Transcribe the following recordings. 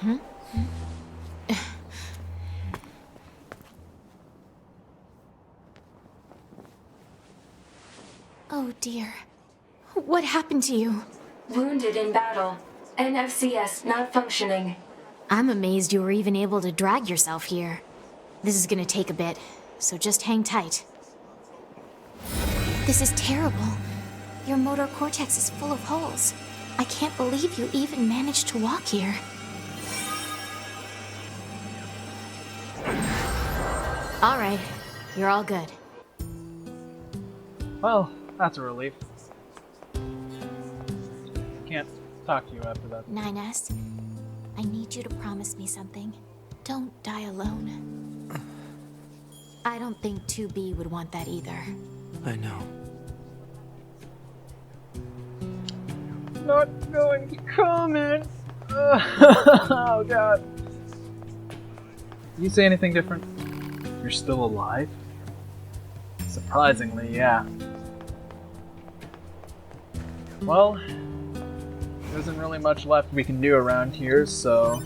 Hmm? Oh dear. What happened to you? Wounded in battle. NFCS not functioning. I'm amazed you were even able to drag yourself here. This is gonna take a bit, so just hang tight. This is terrible. Your motor cortex is full of holes. I can't believe you even managed to walk here. All right, you're all good. Well, that's a relief. Can't talk to you after that. 9S, I need you to promise me something. Don't die alone. I don't think 2B would want that either. I know. Not going to comment. Oh god. You say anything different? You're still alive? Surprisingly, yeah. Well, there isn't really much left we can do around here, so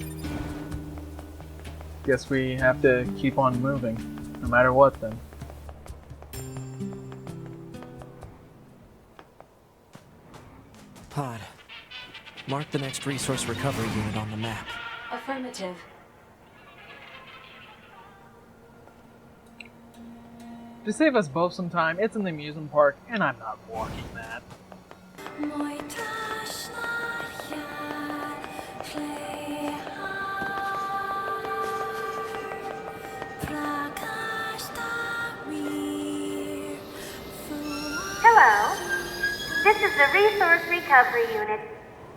guess we have to keep on moving, no matter what then. Pod, mark the next resource recovery unit on the map. Affirmative. To save us both some time, it's in the amusement park, and I'm not walking that. Hello. This is the Resource Recovery Unit.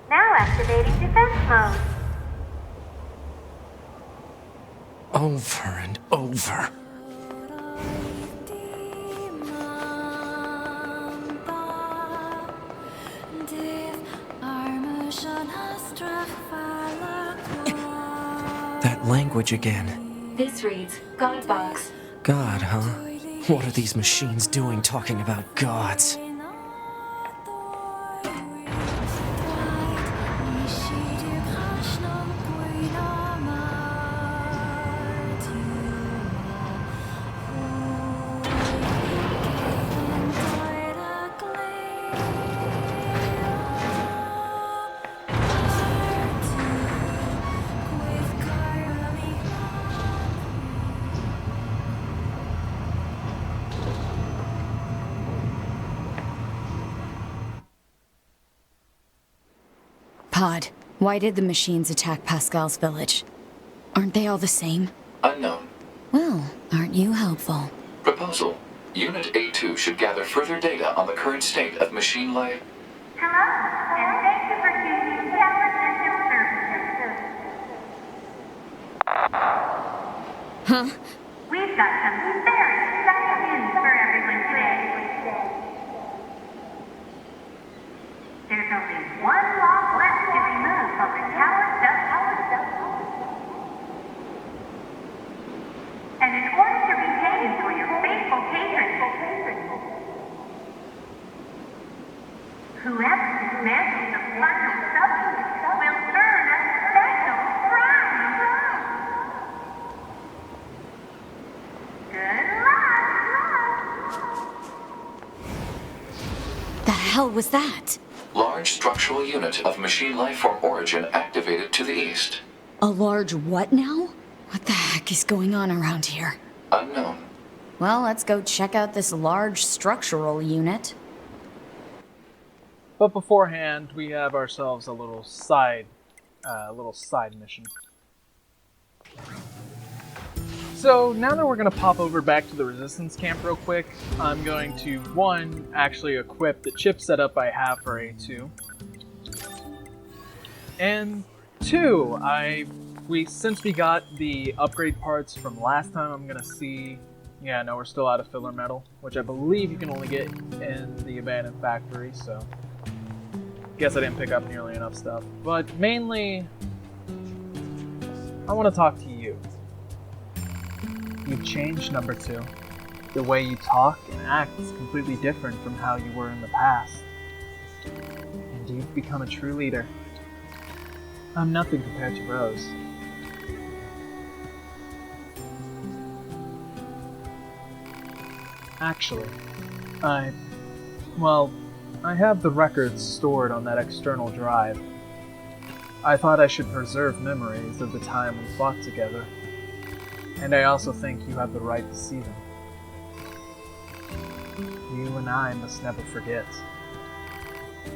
Now activating defense mode. Over and over. That language again. This reads God box. God, huh? What are these machines doing talking about gods? Pod, why did the machines attack Pascal's village? Aren't they all the same? Unknown. Well, aren't you helpful? Proposal. Unit A2 should gather further data on the current state of machine life. Hello, and thank you for choosing Tower System Services. Huh? We've got some very exciting news for everyone today. There's only one lock left to remove from the tower subsystem. And in order to retain for your faithful patrons, whoever dismantles the final subsystem will earn a special prize. Good luck! The hell was that? Large structural unit of machine life form origin activated to the east. A large what now? What the heck is going on around here? Unknown. Well, let's go check out this large structural unit. But beforehand, we have ourselves a little side mission. So now that we're going to pop over back to the resistance camp real quick, I'm going to, one, actually equip the chip setup I have for A2. And two, since we got the upgrade parts from last time, I'm going to see, yeah, no, we're still out of filler metal, which I believe you can only get in the abandoned factory, so guess I didn't pick up nearly enough stuff. But mainly, I want to talk to you. You've changed, number 2. The way you talk and act is completely different from how you were in the past. And you've become a true leader. I'm nothing compared to Rose. Actually, well, I have the records stored on that external drive. I thought I should preserve memories of the time we fought together. And I also think you have the right to see them. You and I must never forget.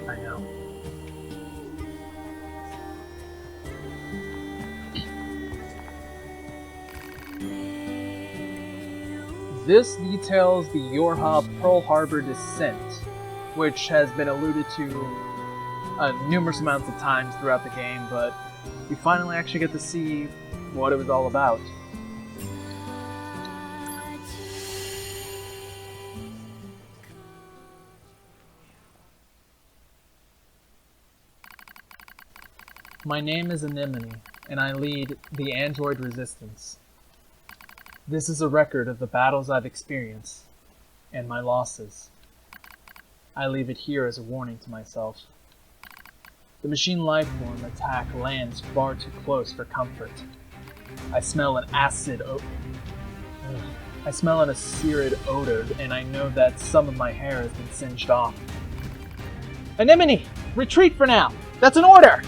I know. This details the Yorha Pearl Harbor descent, which has been alluded to numerous amounts of times throughout the game, but we finally actually get to see what it was all about. My name is Anemone, and I lead the Android Resistance. This is a record of the battles I've experienced, and my losses. I leave it here as a warning to myself. The machine lifeform attack lands far too close for comfort. I smell an acid odor, and I know that some of my hair has been singed off. Anemone! Retreat for now! That's an order!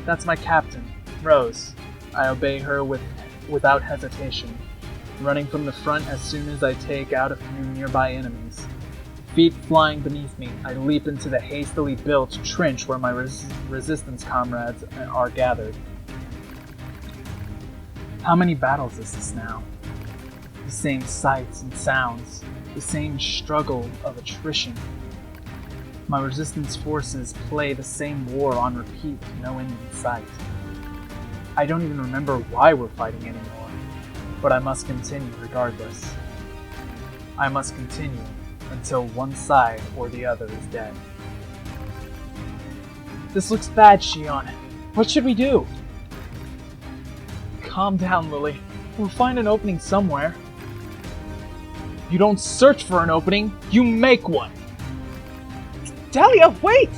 That's my captain, Rose. I obey her without hesitation, running from the front as soon as I take out a few nearby enemies. Feet flying beneath me, I leap into the hastily built trench where my resistance comrades are gathered. How many battles is this now? The same sights and sounds, the same struggle of attrition. My resistance forces play the same war on repeat with no end in sight. I don't even remember why we're fighting anymore, but I must continue regardless. I must continue until one side or the other is dead. This looks bad, Shion. What should we do? Calm down, Lily. We'll find an opening somewhere. You don't search for an opening, you make one! Dahlia, wait!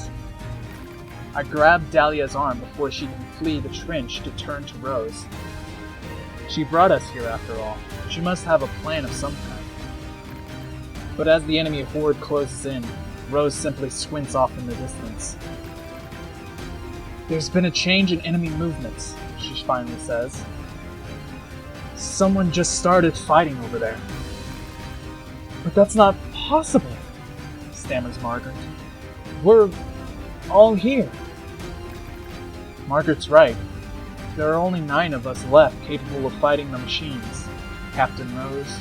I grab Dahlia's arm before she can flee the trench to turn to Rose. She brought us here after all. She must have a plan of some kind. But as the enemy horde closes in, Rose simply squints off in the distance. There's been a change in enemy movements, she finally says. Someone just started fighting over there. But that's not possible, stammers Margaret. We're all here. Margaret's right. There are only 9 of us left capable of fighting the machines. Captain Rose,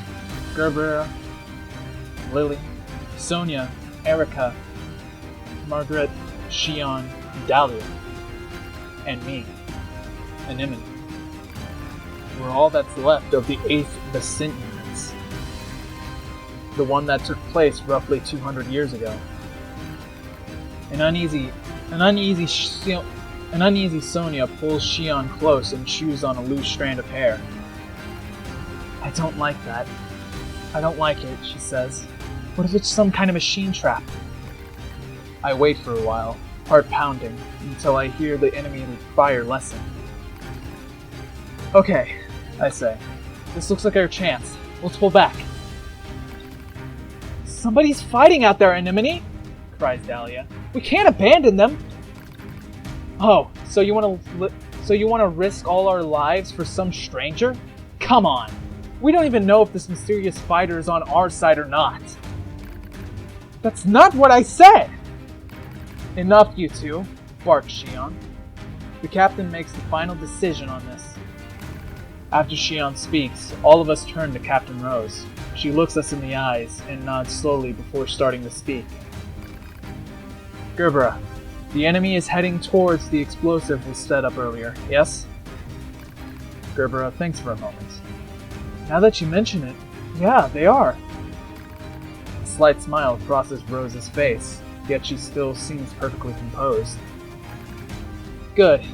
Gerbera, Lily, Sonia, Erica, Margaret, Shion, Dahlia, and me, Anemone. We're all that's left of the 8th Descent units. The one that took place roughly 200 years ago. An uneasy Sonia pulls Shion close and chews on a loose strand of hair. I don't like that. I don't like it, she says. What if it's some kind of machine trap? I wait for a while, heart pounding, until I hear the enemy fire lessen. Okay, I say. This looks like our chance. Let's pull back. Somebody's fighting out there, Anemone! Cries Dahlia. We can't abandon them! Oh, so you want to risk all our lives for some stranger? Come on! We don't even know if this mysterious fighter is on our side or not. That's not what I said! Enough, you two, barks Shion. The captain makes the final decision on this. After Shion speaks, all of us turn to Captain Rose. She looks us in the eyes and nods slowly before starting to speak. Gerbera, the enemy is heading towards the explosive we set up earlier, yes? Gerbera thinks for a moment. Now that you mention it, yeah, they are. A slight smile crosses Rose's face, yet she still seems perfectly composed. Good.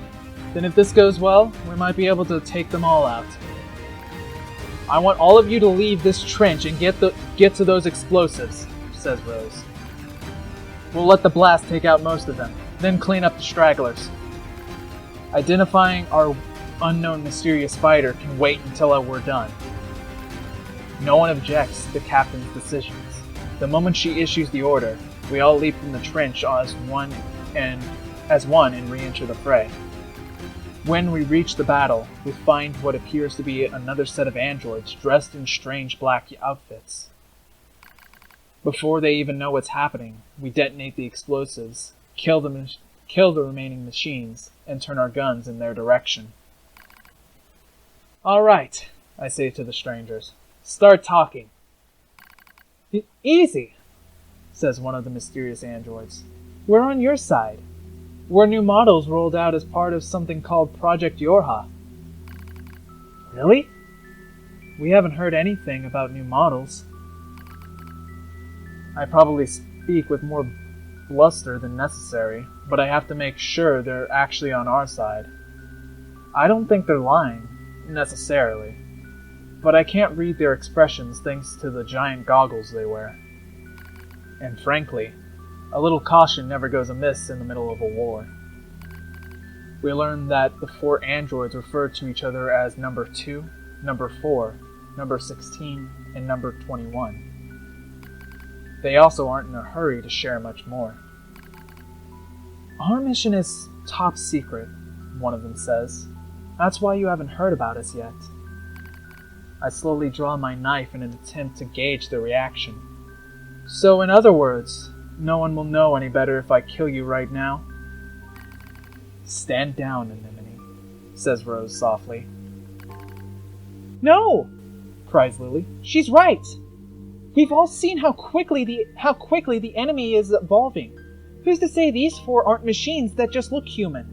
Then if this goes well, we might be able to take them all out. I want all of you to leave this trench and get to those explosives, says Rose. We'll let the blast take out most of them, then clean up the stragglers. Identifying our unknown mysterious fighter can wait until we're done. No one objects to the captain's decisions. The moment she issues the order, we all leap from the trench as one and re-enter the fray. When we reach the battle, we find what appears to be another set of androids dressed in strange black outfits. Before they even know what's happening, we detonate the explosives, kill the remaining machines, and turn our guns in their direction. "All right," I say to the strangers. "Start talking." "Easy," says one of the mysterious androids. "We're on your side. We're new models rolled out as part of something called Project Yorha." "Really? We haven't heard anything about new models." I probably speak with more bluster than necessary, but I have to make sure they're actually on our side. I don't think they're lying, necessarily, but I can't read their expressions thanks to the giant goggles they wear. And frankly, a little caution never goes amiss in the middle of a war. We learn that the 4 androids refer to each other as Number 2, Number 4, Number 16, and Number 21. They also aren't in a hurry to share much more. "Our mission is top secret," one of them says. "That's why you haven't heard about us yet." I slowly draw my knife in an attempt to gauge their reaction. "So in other words, no one will know any better if I kill you right now?" "Stand down, Anemone," says Rose softly. "No!" cries Lily. "She's right! We've all seen how quickly the enemy is evolving. Who's to say these 4 aren't machines that just look human?"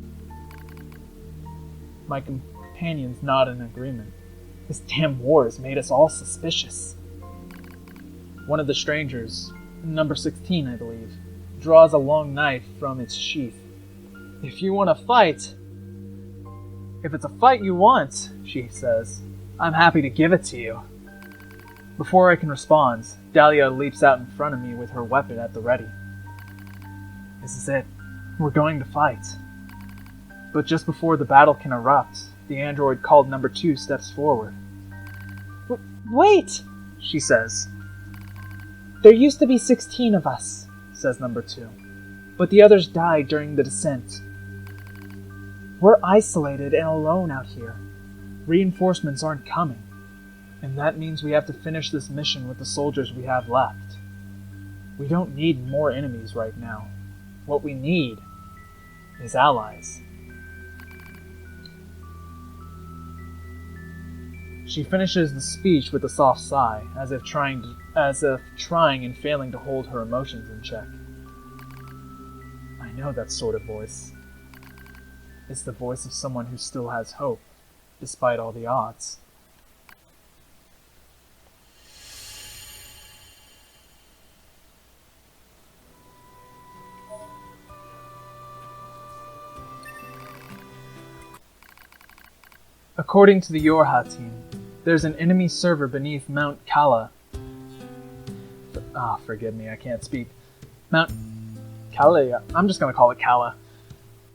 My companions nod in agreement. This damn war has made us all suspicious. One of the strangers, Number 16 I believe, draws a long knife from its sheath. If it's a fight you want, she says, I'm happy to give it to you." Before I can respond, Dahlia leaps out in front of me with her weapon at the ready. "This is it. We're going to fight." But just before the battle can erupt, the android called Number 2 steps forward. "Wait!" she says. "There used to be 16 of us," says Number 2. "But the others died during the descent. We're isolated and alone out here. Reinforcements aren't coming. And that means we have to finish this mission with the soldiers we have left. We don't need more enemies right now. What we need is allies." She finishes the speech with a soft sigh, as if trying and failing to hold her emotions in check. I know that sort of voice. It's the voice of someone who still has hope, despite all the odds. According to the Yorha team, there's an enemy server beneath Mount Kala. Forgive me, I can't speak. Mount Kala, I'm just gonna call it Kala.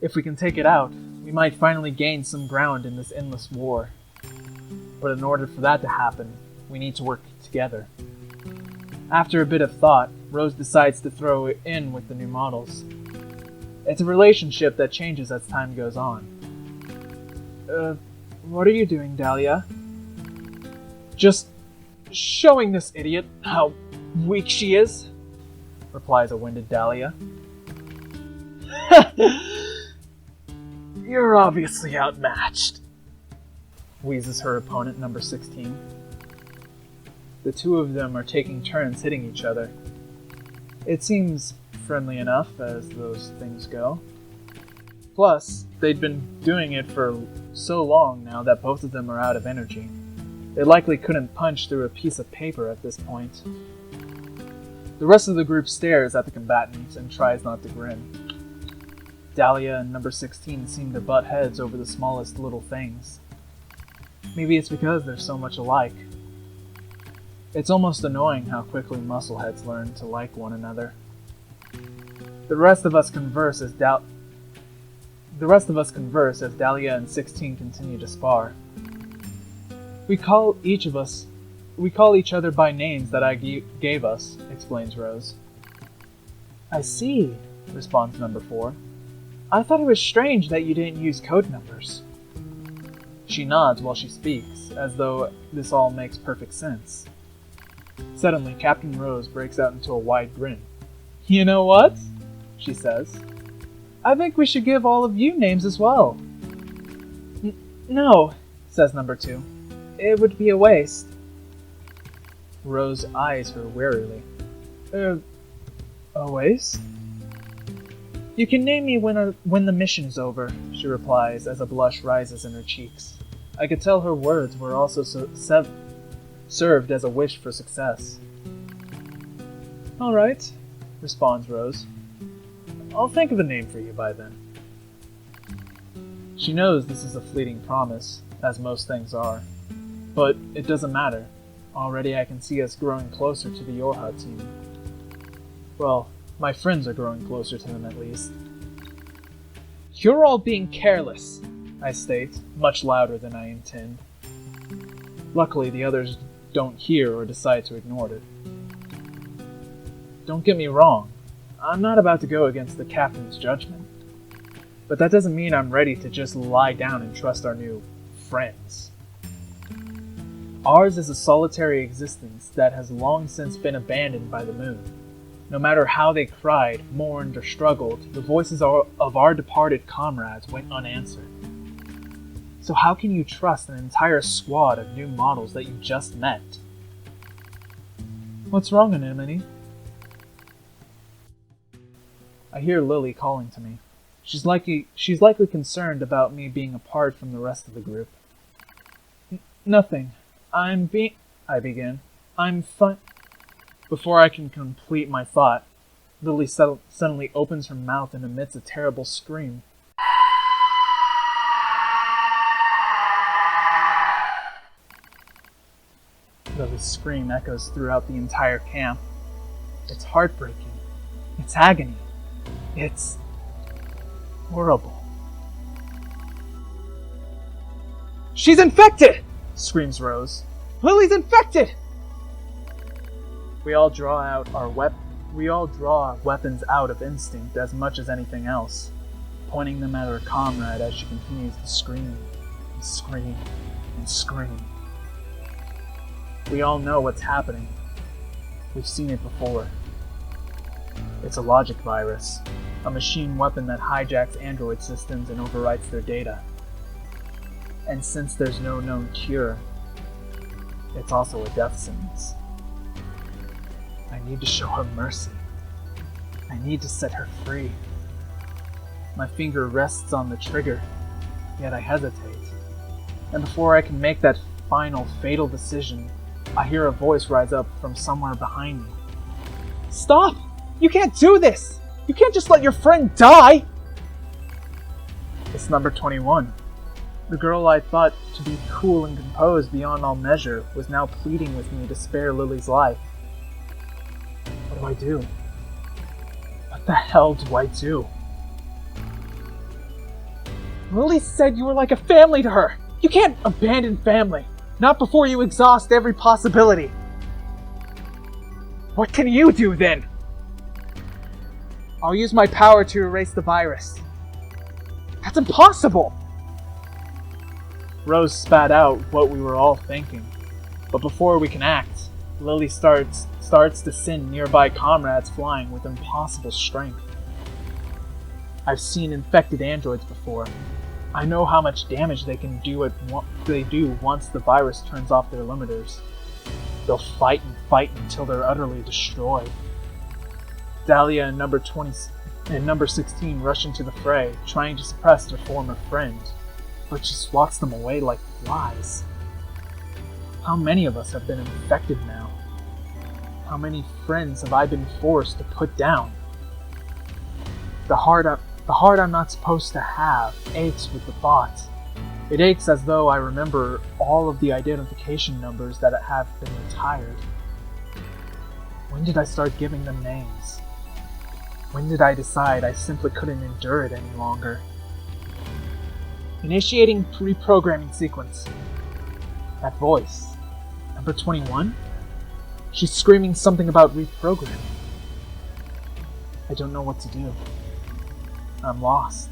If we can take it out, we might finally gain some ground in this endless war. But in order for that to happen, we need to work together. After a bit of thought, Rose decides to throw it in with the new models. It's a relationship that changes as time goes on. What are you doing, Dahlia? Just showing this idiot how weak she is, replies a winded Dahlia. You're obviously outmatched, wheezes her opponent, Number 16. The two of them are taking turns hitting each other. It seems friendly enough as those things go. Plus, they'd been doing it for so long now that both of them are out of energy. They likely couldn't punch through a piece of paper at this point. The rest of the group stares at the combatants and tries not to grin. Dahlia and Number 16 seem to butt heads over the smallest little things. Maybe it's because they're so much alike. It's almost annoying how quickly muscleheads learn to like one another. The rest of us converse as Dahlia and 16 continue to spar. We call each of us we call each other by names that I gave us, explains Rose. I see, responds number 4. I thought it was strange that you didn't use code numbers. She nods while she speaks, as though this all makes perfect sense. Suddenly, Captain Rose breaks out into a wide grin. You know what? She says. I think we should give all of you names as well. No, says number 2. It would be a waste. Rose eyes her warily. A waste? You can name me when the mission's over, she replies as a blush rises in her cheeks. I could tell her words were also served as a wish for success. All right, responds Rose. I'll think of a name for you by then. She knows this is a fleeting promise, as most things are. But it doesn't matter. Already I can see us growing closer to the Yorha team. Well, my friends are growing closer to them at least. You're all being careless, I state, much louder than I intend. Luckily, the others don't hear or decide to ignore it. Don't get me wrong, I'm not about to go against the captain's judgment. But that doesn't mean I'm ready to just lie down and trust our new friends. Ours is a solitary existence that has long since been abandoned by the moon. No matter how they cried, mourned, or struggled, the voices of our departed comrades went unanswered. So how can you trust an entire squad of new models that you just met? What's wrong, Anemone? I hear Lily calling to me. She's likely concerned about me being apart from the rest of the group. Nothing. I begin. I'm fine. Before I can complete my thought, Lily suddenly opens her mouth and emits a terrible scream. Lily's scream echoes throughout the entire camp. It's heartbreaking. It's agony. It's horrible. She's infected! Screams Rose. Lily's infected! We all draw our weapons out of instinct as much as anything else, pointing them at her comrade as she continues to scream and scream and scream. We all know what's happening. We've seen it before. It's a logic virus, a machine weapon that hijacks android systems and overwrites their data. And since there's no known cure, it's also a death sentence. I need to show her mercy. I need to set her free. My finger rests on the trigger, yet I hesitate. And before I can make that final, fatal decision, I hear a voice rise up from somewhere behind me. Stop! You can't do this! You can't just let your friend die! It's number 21. The girl I thought to be cool and composed beyond all measure was now pleading with me to spare Lily's life. What do? What the hell do I do? Lily said you were like a family to her. You can't abandon family. Not before you exhaust every possibility. What can you do then? I'll use my power to erase the virus. That's impossible! Rose spat out what we were all thinking. But before we can act, Lily starts to send nearby comrades flying with impossible strength. I've seen infected androids before. I know how much damage they can do once the virus turns off their limiters. They'll fight and fight until they're utterly destroyed. Dahlia and number 16 rush into the fray, trying to suppress their former friend, but she swats them away like flies. How many of us have been infected now? How many friends have I been forced to put down? The heart I'm not supposed to have aches with the thought. It aches as though I remember all of the identification numbers that have been retired. When did I start giving them names? When did I decide I simply couldn't endure it any longer? Initiating reprogramming sequence. That voice. Number 21? She's screaming something about reprogramming. I don't know what to do. I'm lost.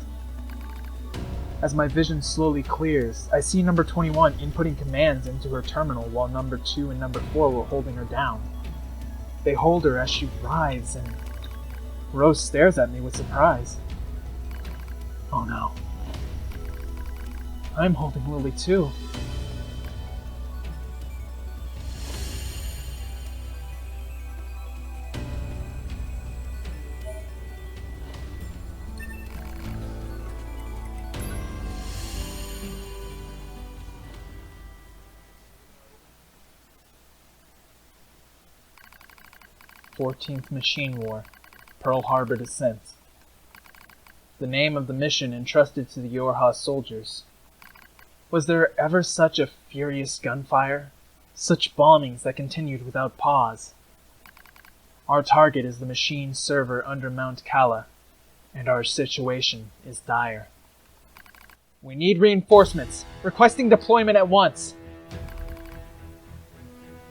As my vision slowly clears, I see number 21 inputting commands into her terminal while number 2 and number 4 were holding her down. They hold her as she writhes, and Rose stares at me with surprise. Oh no. I'm holding Lily too. "14th Machine War, Pearl Harbor Descent." The name of the mission entrusted to the Yorha soldiers. Was there ever such a furious gunfire? Such bombings that continued without pause? Our target is the machine server under Mount Kala, and our situation is dire. We need reinforcements. Requesting deployment at once.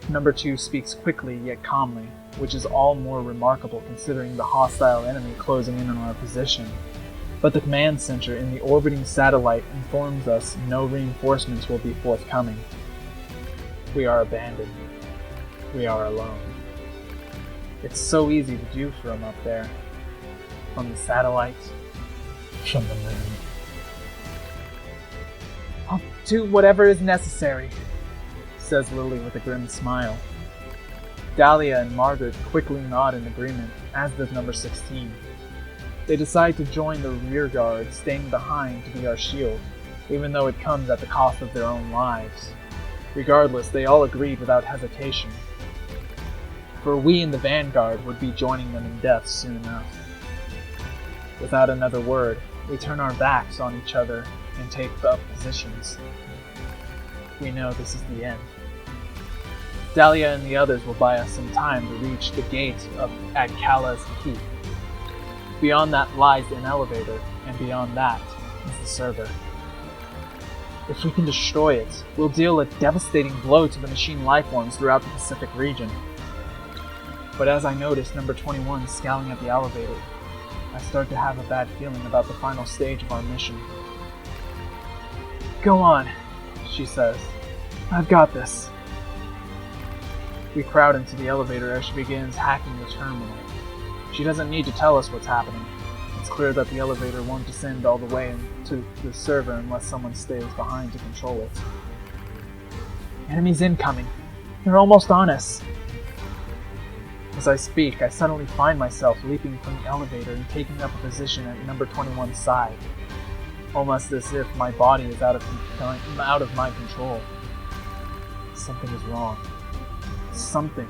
Number 2 speaks quickly yet calmly, which is all more remarkable considering the hostile enemy closing in on our position. But the command center in the orbiting satellite informs us no reinforcements will be forthcoming. We are abandoned. We are alone. It's so easy to do from up there. From the satellite. From the moon. I'll do whatever is necessary, says Lily with a grim smile. Dahlia and Margaret quickly nod in agreement, as does number 16. They decide to join the rear guard, staying behind to be our shield, even though it comes at the cost of their own lives. Regardless, they all agreed without hesitation, for we in the vanguard would be joining them in death soon enough. Without another word, we turn our backs on each other and take up positions. We know this is the end. Dahlia and the others will buy us some time to reach the gate at Kala's Keep. Beyond that lies an elevator, and beyond that is the server. If we can destroy it, we'll deal a devastating blow to the machine lifeforms throughout the Pacific region. But as I notice number 21 scowling at the elevator, I start to have a bad feeling about the final stage of our mission. "Go on," she says. "I've got this." We crowd into the elevator as she begins hacking the terminal. She doesn't need to tell us what's happening. It's clear that the elevator won't descend all the way into the server unless someone stays behind to control it. "Enemies incoming. They're almost on us." As I speak, I suddenly find myself leaping from the elevator and taking up a position at number 21's side, almost as if my body is out of my control. Something is wrong. Something.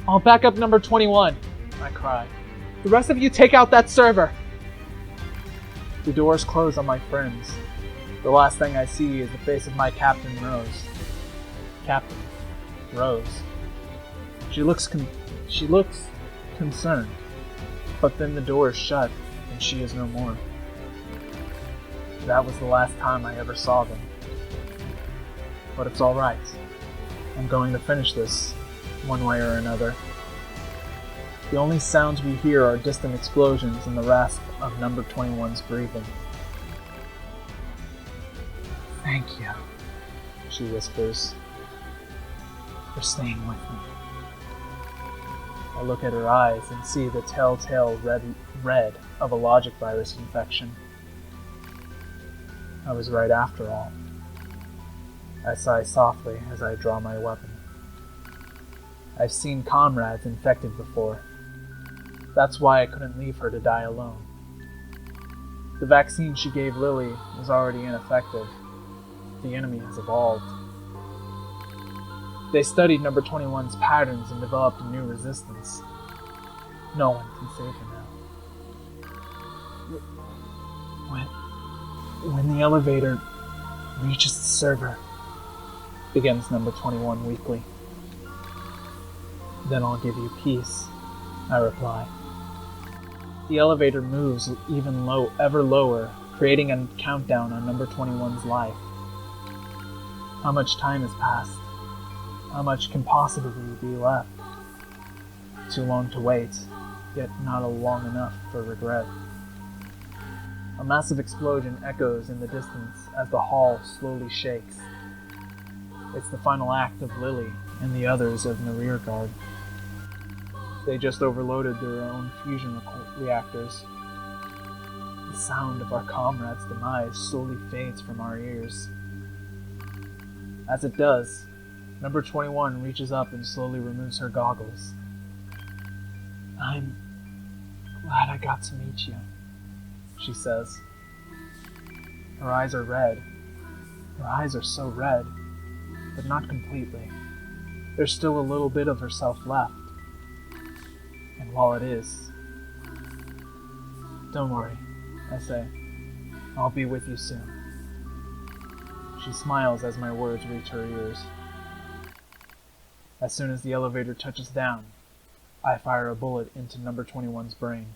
"I'll back up number 21, I cry. "The rest of you take out that server." The doors close on my friends. The last thing I see is the face of my Captain Rose. Captain Rose. She looks concerned, but then the door is shut and she is no more. That was the last time I ever saw them. But it's alright. I'm going to finish this, one way or another. The only sounds we hear are distant explosions and the rasp of number 21's breathing. "Thank you," she whispers, "for staying with me." I look at her eyes and see the telltale red of a logic virus infection. I was right after all. I sigh softly as I draw my weapon. I've seen comrades infected before. That's why I couldn't leave her to die alone. The vaccine she gave Lily was already ineffective. The enemy has evolved. They studied number 21's patterns and developed a new resistance. No one can save her now. When the elevator reaches the server, begins number 21 weakly. "Then I'll give you peace," I reply. The elevator moves ever lower, creating a countdown on number 21's life. How much time has passed? How much can possibly be left? Too long to wait, yet not long enough for regret. A massive explosion echoes in the distance as the hall slowly shakes. It's the final act of Lily and the others of the rear guard. They just overloaded their own fusion reactors. The sound of our comrade's demise slowly fades from our ears. As it does, number 21 reaches up and slowly removes her goggles. "I'm glad I got to meet you," she says. Her eyes are red. Her eyes are so red, but not completely. There's still a little bit of herself left. And while it is, "Don't worry," I say. "I'll be with you soon." She smiles as my words reach her ears. As soon as the elevator touches down, I fire a bullet into number 21's brain.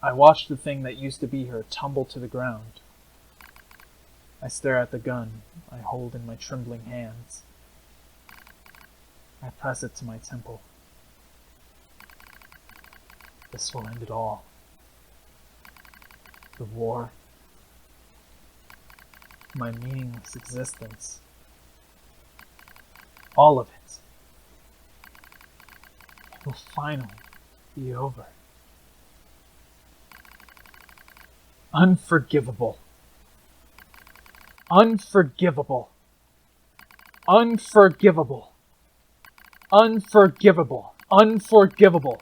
I watch the thing that used to be her tumble to the ground. I stare at the gun I hold in my trembling hands. I press it to my temple. This will end it all. The war. My meaningless existence. All of it. It will finally be over. Unforgivable. Unforgivable. Unforgivable. Unforgivable. Unforgivable.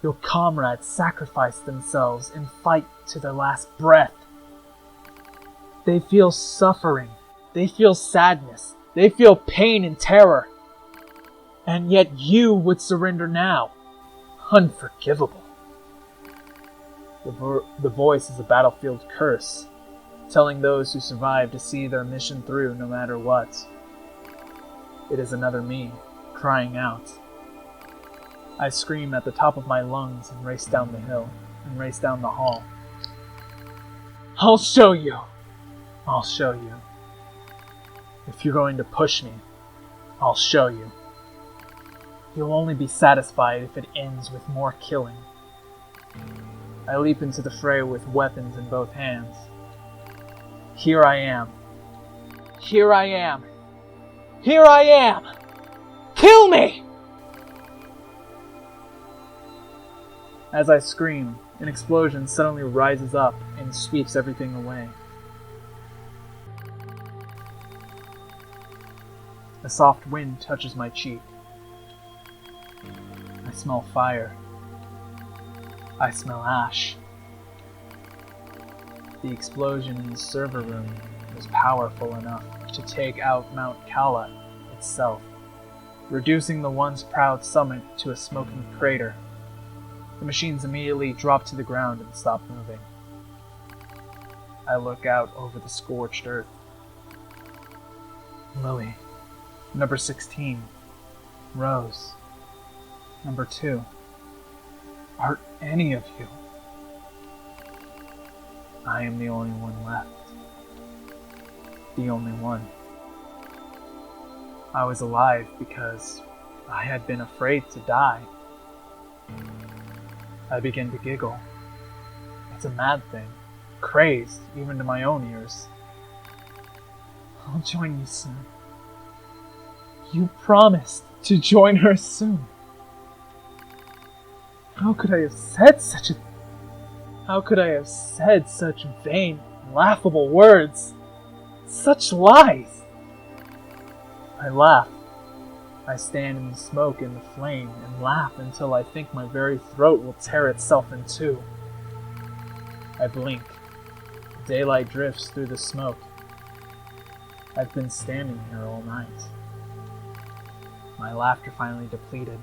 Your comrades sacrificed themselves and fight to their last breath. They feel suffering. They feel sadness. They feel pain and terror. And yet you would surrender now. Unforgivable. The voice is a battlefield curse, telling those who survive to see their mission through no matter what. It is another me, crying out. I scream at the top of my lungs and race down the hill, and race down the hall. "I'll show you! I'll show you. If you're going to push me, I'll show you. You'll only be satisfied if it ends with more killing." I leap into the fray with weapons in both hands. Here I am. Here I am. Here I am! Kill me! As I scream, an explosion suddenly rises up and sweeps everything away. A soft wind touches my cheek. I smell fire. I smell ash. The explosion in the server room was powerful enough to take out Mount Kala itself, reducing the once proud summit to a smoking crater. The machines immediately drop to the ground and stop moving. I look out over the scorched earth. Lily, number 16, Rose, number 2. Are any of you? I am the only one left. The only one. I was alive because I had been afraid to die. I begin to giggle. It's a mad thing, crazed even to my own ears. I'll join you soon. You promised to join her soon. How could I have said such vain, laughable words? Such lies! I laugh. I stand in the smoke and the flame and laugh until I think my very throat will tear itself in two. I blink. Daylight drifts through the smoke. I've been standing here all night. My laughter finally depleted.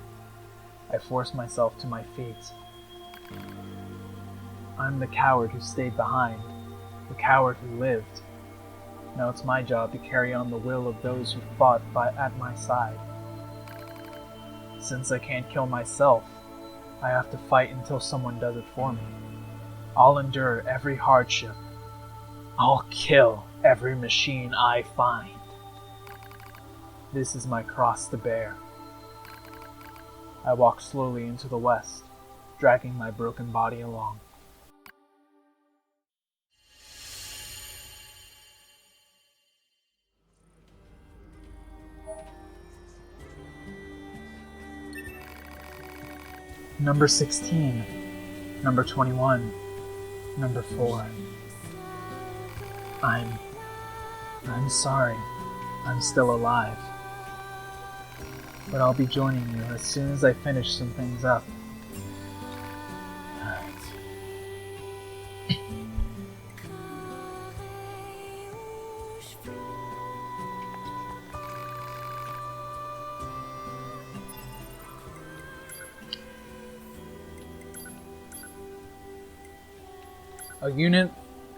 I force myself to my feet. I'm the coward who stayed behind, the coward who lived. Now it's my job to carry on the will of those who fought at my side. Since I can't kill myself, I have to fight until someone does it for me. I'll endure every hardship. I'll kill every machine I find. This is my cross to bear. I walk slowly into the west, dragging my broken body along. Number 16, number 21, number 4. I'm sorry. I'm still alive. But I'll be joining you as soon as I finish some things up.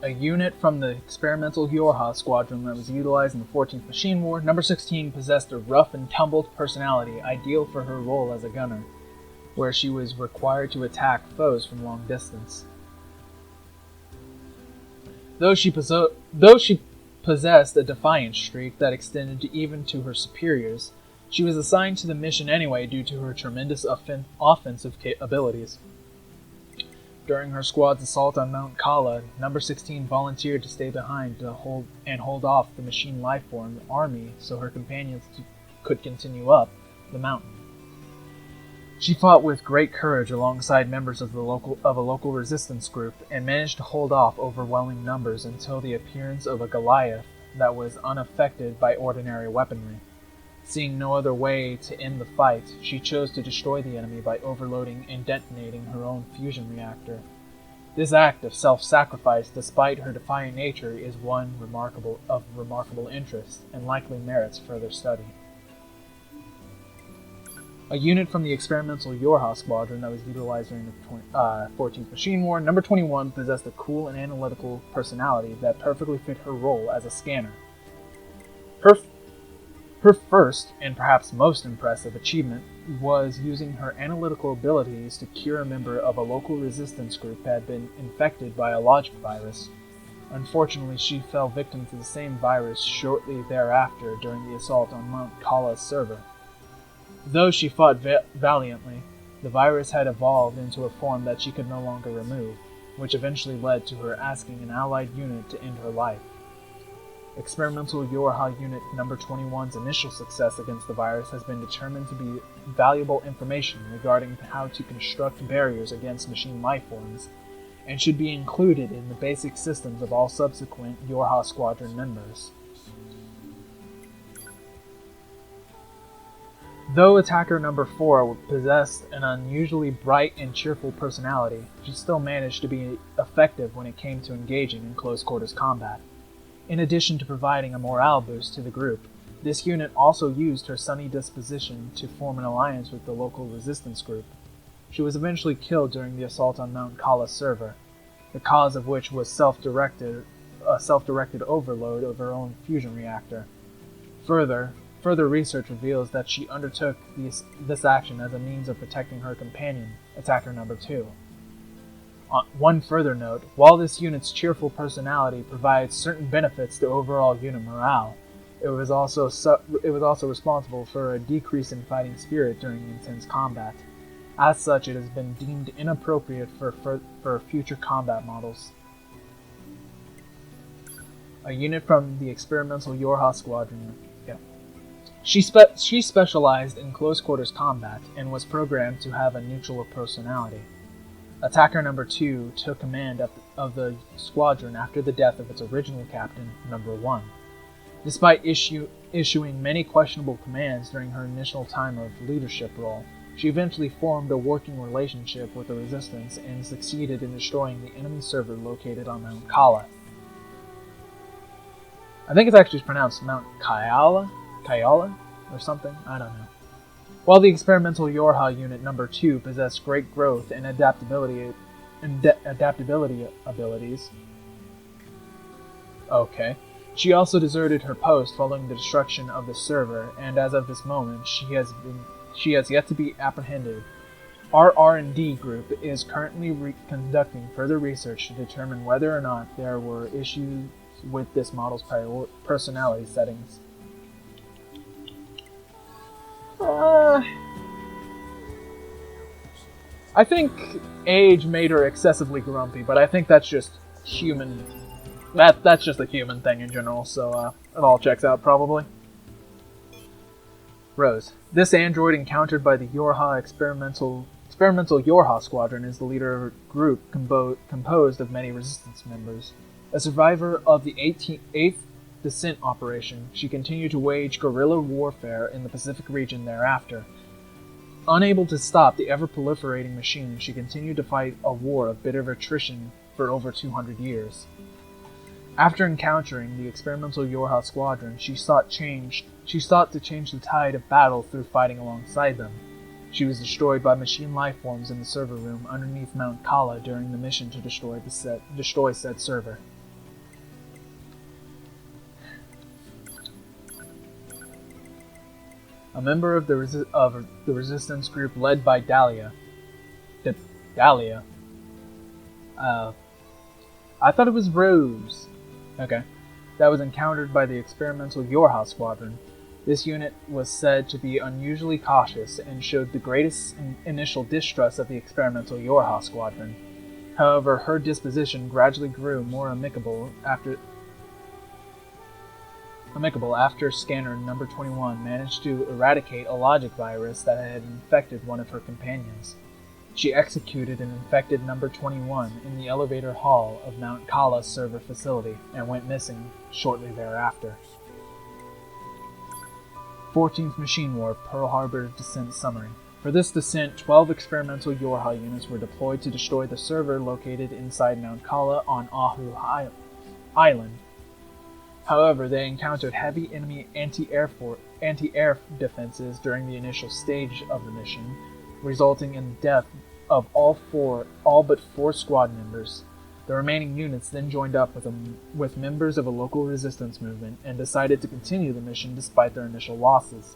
A unit from the experimental Yorha squadron that was utilized in the 14th Machine War, number 16 possessed a rough and tumbled personality ideal for her role as a gunner, where she was required to attack foes from long distance. Though she possessed a defiant streak that extended even to her superiors, she was assigned to the mission anyway due to her tremendous offensive abilities. During her squad's assault on Mount Kala, number 16 volunteered to stay behind to hold off the machine lifeform army so her companions could continue up the mountain. She fought with great courage alongside members of a local resistance group and managed to hold off overwhelming numbers until the appearance of a Goliath that was unaffected by ordinary weaponry. Seeing no other way to end the fight, she chose to destroy the enemy by overloading and detonating her own fusion reactor. This act of self-sacrifice, despite her defiant nature, is one of remarkable interest and likely merits further study. A unit from the experimental Yorha squadron that was utilized during the 14th Machine War, number 21 possessed a cool and analytical personality that perfectly fit her role as a scanner. Her first, and perhaps most impressive, achievement was using her analytical abilities to cure a member of a local resistance group that had been infected by a logic virus. Unfortunately, she fell victim to the same virus shortly thereafter during the assault on Mount Kala's server. Though she fought valiantly, the virus had evolved into a form that she could no longer remove, which eventually led to her asking an allied unit to end her life. Experimental Yorha Unit number 21's initial success against the virus has been determined to be valuable information regarding how to construct barriers against machine lifeforms, and should be included in the basic systems of all subsequent Yorha Squadron members. Though attacker number 4 possessed an unusually bright and cheerful personality, she still managed to be effective when it came to engaging in close-quarters combat. In addition to providing a morale boost to the group, this unit also used her sunny disposition to form an alliance with the local resistance group. She was eventually killed during the assault on Mount Kala's server, the cause of which was self-directed overload of her own fusion reactor. Further research reveals that she undertook this action as a means of protecting her companion, attacker number 2. One further note, while this unit's cheerful personality provides certain benefits to overall unit morale, it was also responsible for a decrease in fighting spirit during intense combat. As such, it has been deemed inappropriate for future combat models. A unit from the experimental Yorha squadron. She specialized in close-quarters combat and was programmed to have a neutral personality. Attacker number 2 took command of the squadron after the death of its original captain, number 1. Despite issuing many questionable commands during her initial time of leadership role, she eventually formed a working relationship with the Resistance and succeeded in destroying the enemy server located on Mount Kala. I think it's actually pronounced Mount Kayala, or something, I don't know. While the experimental Yorha Unit number 2 possessed great growth and adaptability abilities, she also deserted her post following the destruction of the server, and as of this moment, she has yet to be apprehended Our R&D group is currently conducting further research to determine whether or not there were issues with this model's personality settings. I think age made her excessively grumpy, but I think that's just human. That's just a human thing in general, so it all checks out probably. Rose. This android encountered by the Yorha experimental Yorha squadron is the leader of a group composed of many resistance members. A survivor of the 8th Descent operation, she continued to wage guerrilla warfare in the Pacific region thereafter. Unable to stop the ever-proliferating machine, she continued to fight a war of bitter attrition for over 200 years. After encountering the experimental Yorha squadron, she sought to change the tide of battle through fighting alongside them. She was destroyed by machine lifeforms in the server room underneath Mount Kala during the mission to destroy said server. A member of the resistance group led by Dahlia. Dahlia? I thought it was Rose. Okay. That was encountered by the experimental Yorha squadron. This unit was said to be unusually cautious and showed the greatest initial distrust of the experimental Yorha squadron. However, her disposition gradually grew more amicable after scanner number 21 managed to eradicate a logic virus that had infected one of her companions. She executed an infected number 21 in the elevator hall of Mount Kala's server facility and went missing shortly thereafter. 14th Machine War Pearl Harbor Descent Summary. For this descent, 12 experimental Yorha units were deployed to destroy the server located inside Mount Kala on Ahu Island. However, they encountered heavy enemy anti-air defenses during the initial stage of the mission, resulting in the death of all but four squad members. The remaining units then joined up with members of a local resistance movement and decided to continue the mission despite their initial losses.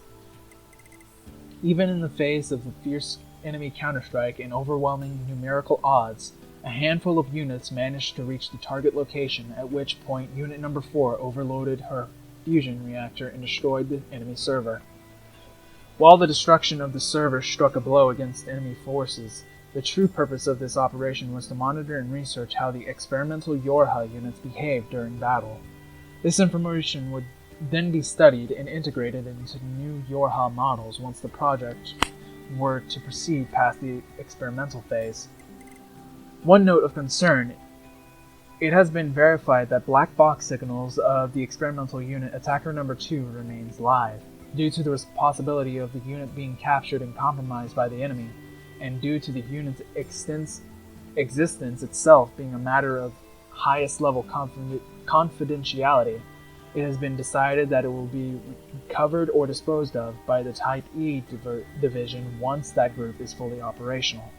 Even in the face of the fierce enemy counterstrike and overwhelming numerical odds, a handful of units managed to reach the target location, at which point Unit Number 4 overloaded her fusion reactor and destroyed the enemy server. While the destruction of the server struck a blow against enemy forces, the true purpose of this operation was to monitor and research how the experimental Yorha units behaved during battle. This information would then be studied and integrated into new Yorha models once the project were to proceed past the experimental phase. One note of concern: it has been verified that black box signals of the experimental unit Attacker Number 2 remains live, due to the possibility of the unit being captured and compromised by the enemy, and due to the unit's existence itself being a matter of highest level confidentiality. It has been decided that it will be recovered or disposed of by the Type E division once that group is fully operational.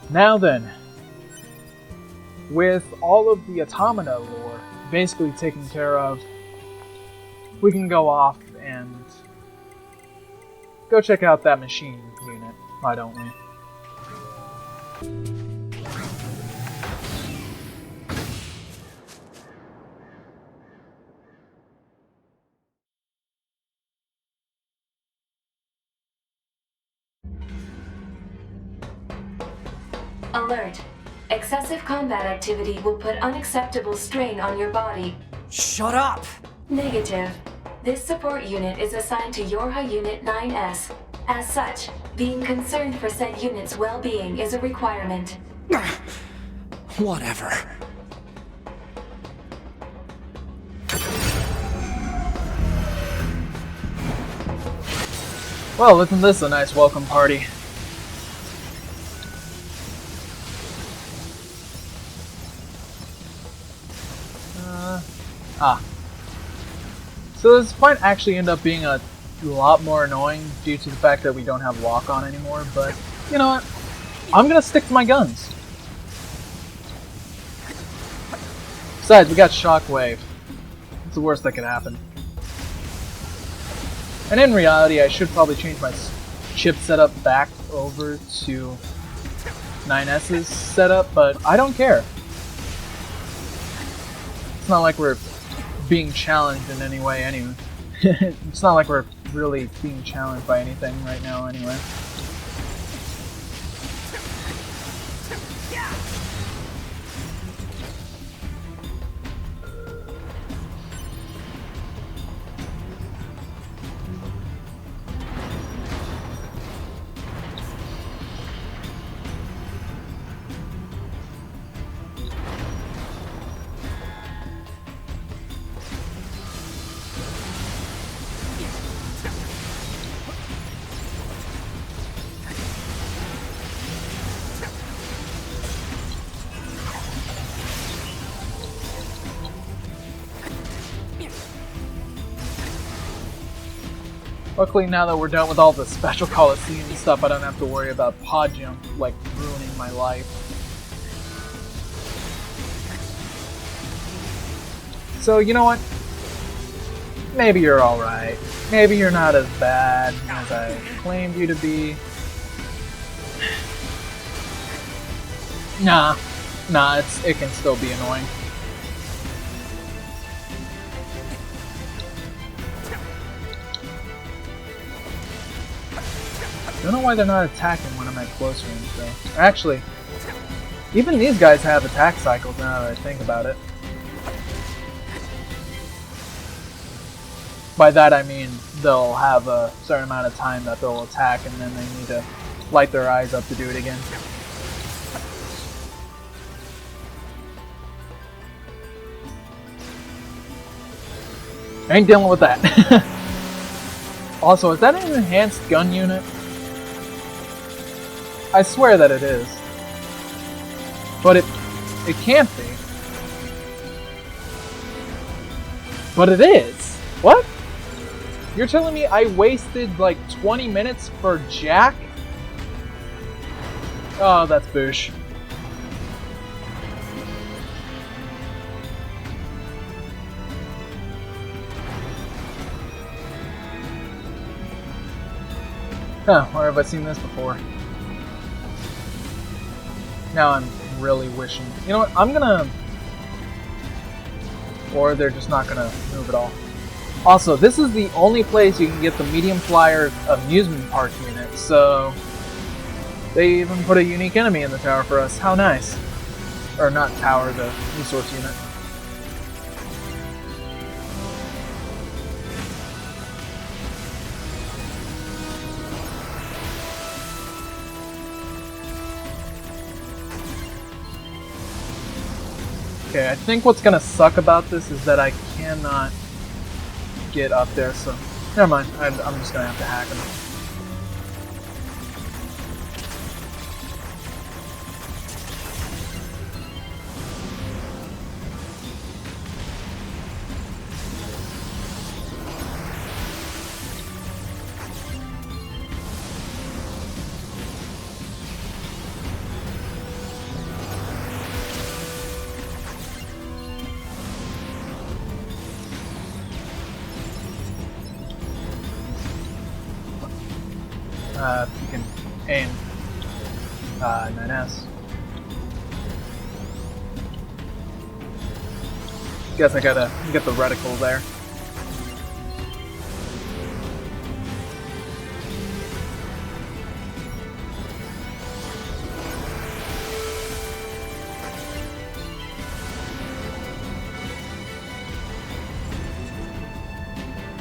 Now then, with all of the Automata lore basically taken care of, we can go off and go check out that machine unit, why don't we? Alert. Excessive combat activity will put unacceptable strain on your body. Shut up! Negative. This support unit is assigned to Yorha Unit 9S. As such, being concerned for said unit's well-being is a requirement. Whatever. Well, isn't this a nice welcome party? So this might actually end up being a lot more annoying due to the fact that we don't have lock-on anymore, but you know what? I'm gonna stick to my guns. Besides, we got Shockwave. It's the worst that could happen. And in reality, I should probably change my chip setup back over to 9S's setup, but I don't care. It's not like we're being challenged in any way anyway. It's not like we're really being challenged by anything right now anyway. Luckily, now that we're done with all the special Coliseum stuff, I don't have to worry about pod jump, like, ruining my life. So, you know what? Maybe you're alright. Maybe you're not as bad as I claimed you to be. Nah, it can still be annoying. I don't know why they're not attacking when I'm at close range, though. Actually, even these guys have attack cycles now that I think about it. By that I mean they'll have a certain amount of time that they'll attack and then they need to light their eyes up to do it again. I ain't dealing with that. Also, is that an enhanced gun unit? I swear that it is. But it can't be. But it is. What? You're telling me I wasted like 20 minutes for Jack? Oh, that's boosh. Huh, where have I seen this before? Now I'm really wishing. You know what? I'm gonna... Or they're just not gonna move at all. Also, this is the only place you can get the medium flyer amusement park unit, so... They even put a unique enemy in the tower for us. How nice. Or not tower, the resource unit. Okay, I think what's gonna suck about this is that I cannot get up there, so never mind. I'm just gonna have to hack him. You can aim 9S. Guess I gotta get the reticle there.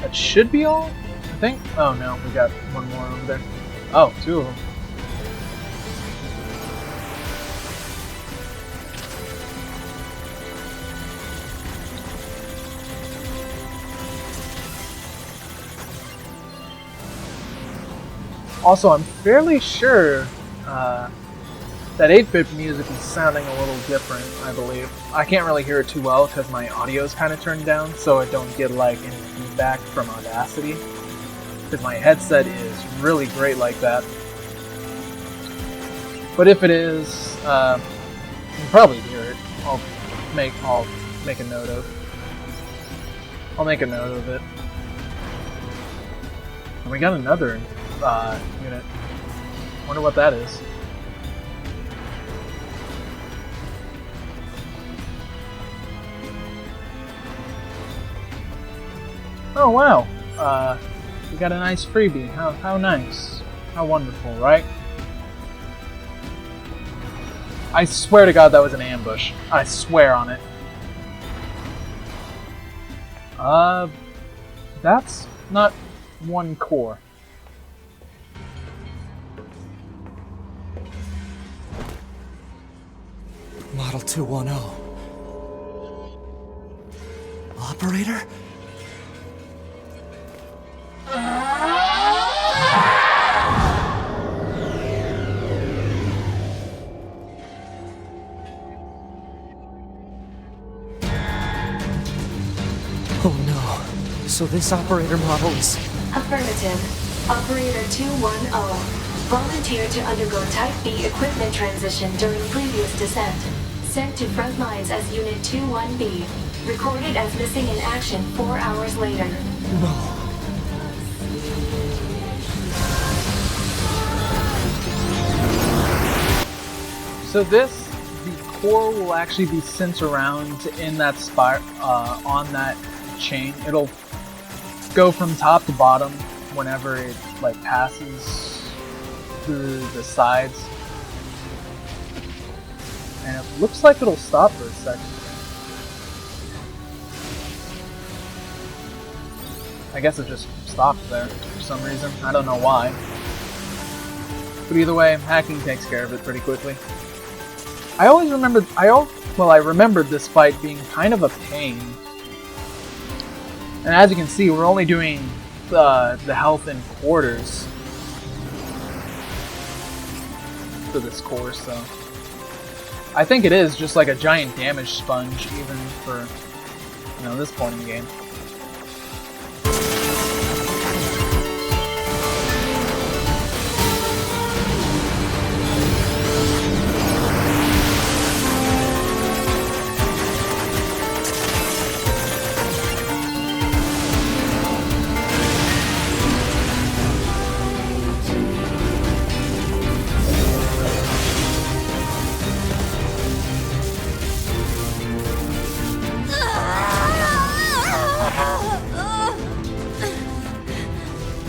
That should be all, I think. Oh no, we got one more over there. Oh, two of them. Also, I'm fairly sure that 8-bit music is sounding a little different, I believe. I can't really hear it too well because my audio is kind of turned down, so I don't get like any feedback from Audacity. Because my headset is really great like that. But if it is, you can probably hear it. I'll make a note of. I'll make a note of it. And we got another unit. Wonder what that is. Oh wow! We got a nice freebie. How nice. How wonderful, right? I swear to God that was an ambush. I swear on it. That's not one core. Model 210. Operator? Oh no. So this operator model is... Affirmative. Operator 210 volunteered to undergo Type B equipment transition during previous descent. Sent to front lines as Unit 21B. Recorded as missing in action 4 hours later. No. So the core will actually be sent around in that spot, on that chain. It'll go from top to bottom whenever it like passes through the sides. And it looks like it'll stop for a second. I guess it just stopped there for some reason. I don't know why. But either way, hacking takes care of it pretty quickly. I remembered this fight being kind of a pain. And as you can see, we're only doing the health in quarters for this course, so I think it is just like a giant damage sponge, even for this point in the game.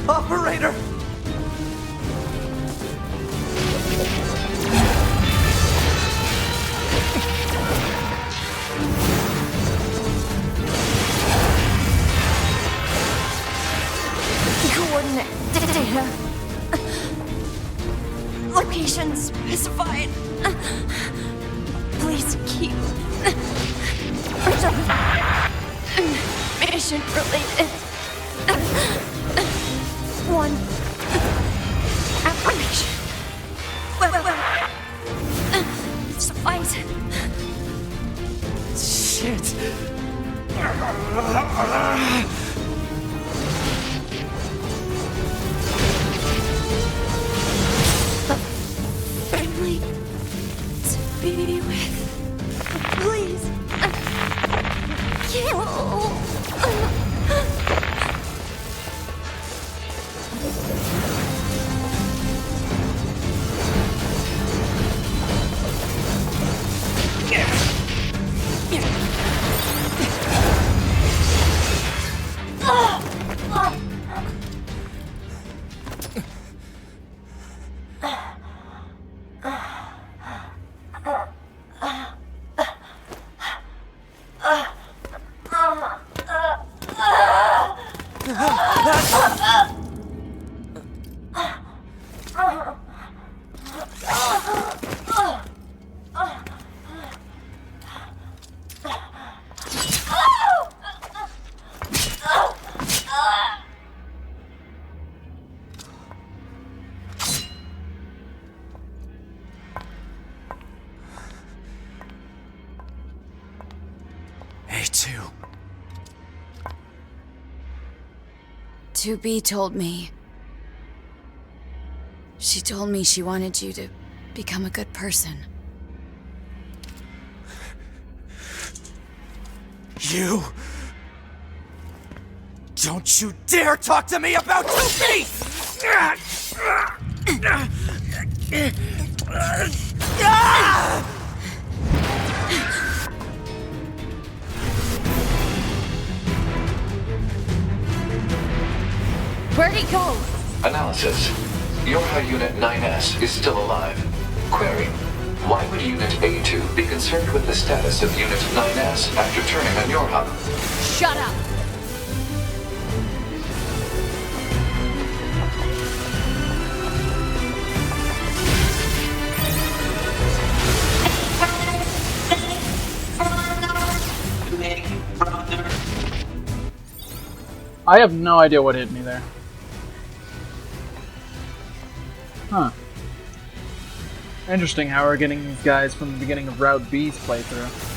Operator! Coordinate data. Location specified. Please keep. Mission related. One. Affirmation. Suffice. Shit! Friendly to be with. Please. Kill. A2. 2B told me. She told me she wanted you to become a good person. You... Don't you dare talk to me about 2B! Where'd he go? Analysis. Yorha Unit 9S is still alive. Query. Why would Unit A2 be concerned with the status of Unit 9S after turning on Yorha? Shut up! I have no idea what hit me there. Huh. Interesting how we're getting these guys from the beginning of Route B's playthrough.